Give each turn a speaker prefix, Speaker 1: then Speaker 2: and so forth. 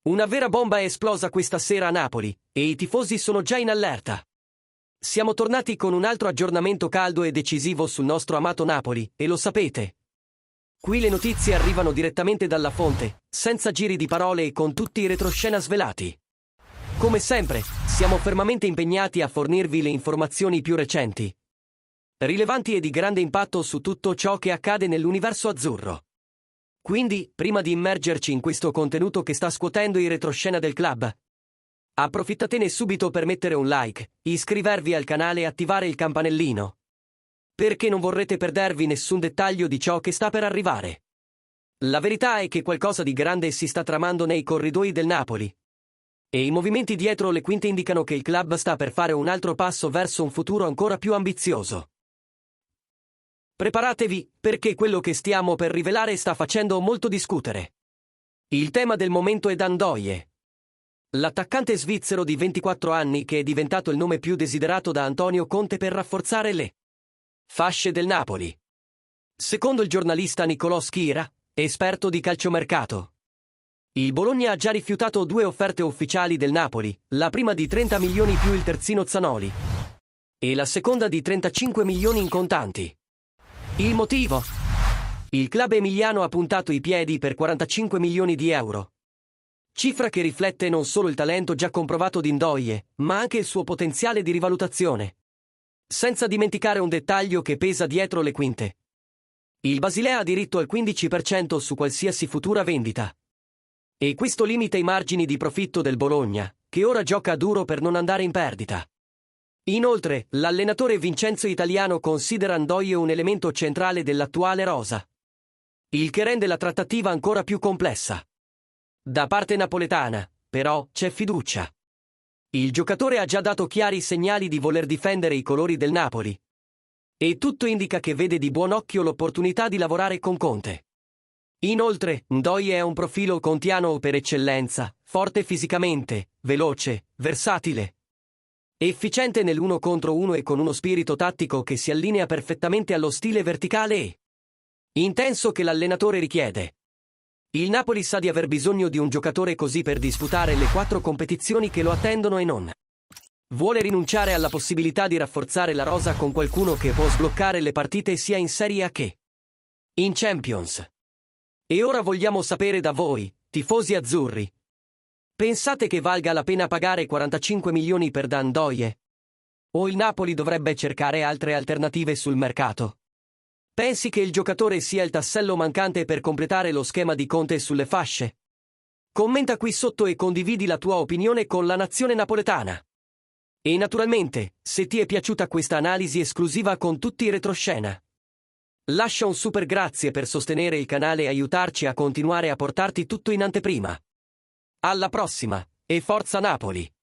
Speaker 1: Una vera bomba è esplosa questa sera a Napoli, e i tifosi sono già in allerta. Siamo tornati con un altro aggiornamento caldo e decisivo sul nostro amato Napoli, e lo sapete. Qui le notizie arrivano direttamente dalla fonte, senza giri di parole e con tutti i retroscena svelati. Come sempre, siamo fermamente impegnati a fornirvi le informazioni più recenti, rilevanti e di grande impatto su tutto ciò che accade nell'universo azzurro. Quindi, prima di immergerci in questo contenuto che sta scuotendo i retroscena del club, approfittatene subito per mettere un like, iscrivervi al canale e attivare il campanellino, perché non vorrete perdervi nessun dettaglio di ciò che sta per arrivare. La verità è che qualcosa di grande si sta tramando nei corridoi del Napoli, e i movimenti dietro le quinte indicano che il club sta per fare un altro passo verso un futuro ancora più ambizioso. Preparatevi, perché quello che stiamo per rivelare sta facendo molto discutere. Il tema del momento è Dan Ndoye, l'attaccante svizzero di 24 anni che è diventato il nome più desiderato da Antonio Conte per rafforzare le fasce del Napoli. Secondo il giornalista Nicolò Schira, esperto di calciomercato, il Bologna ha già rifiutato 2 offerte ufficiali del Napoli, la prima di 30 milioni più il terzino Zanoli, e la seconda di 35 milioni in contanti. Il motivo? Il club emiliano ha puntato i piedi per 45 milioni di euro. Cifra che riflette non solo il talento già comprovato di Ndoye, ma anche il suo potenziale di rivalutazione. Senza dimenticare un dettaglio che pesa dietro le quinte. Il Basilea ha diritto al 15% su qualsiasi futura vendita. E questo limita i margini di profitto del Bologna, che ora gioca duro per non andare in perdita. Inoltre, l'allenatore Vincenzo Italiano considera Ndoye un elemento centrale dell'attuale rosa, il che rende la trattativa ancora più complessa. Da parte napoletana, però, c'è fiducia. Il giocatore ha già dato chiari segnali di voler difendere i colori del Napoli, e tutto indica che vede di buon occhio l'opportunità di lavorare con Conte. Inoltre, Ndoye è un profilo contiano per eccellenza, forte fisicamente, veloce, versatile, efficiente nell'1 contro 1 e con uno spirito tattico che si allinea perfettamente allo stile verticale e intenso che l'allenatore richiede. Il Napoli sa di aver bisogno di un giocatore così per disputare le 4 competizioni che lo attendono e non vuole rinunciare alla possibilità di rafforzare la rosa con qualcuno che può sbloccare le partite sia in Serie A che in Champions. E ora vogliamo sapere da voi, tifosi azzurri. Pensate che valga la pena pagare 45 milioni per Dan Ndoye? O il Napoli dovrebbe cercare altre alternative sul mercato? Pensi che il giocatore sia il tassello mancante per completare lo schema di Conte sulle fasce? Commenta qui sotto e condividi la tua opinione con la nazione napoletana. E naturalmente, se ti è piaciuta questa analisi esclusiva con tutti i retroscena, lascia un super grazie per sostenere il canale e aiutarci a continuare a portarti tutto in anteprima. Alla prossima, e forza Napoli!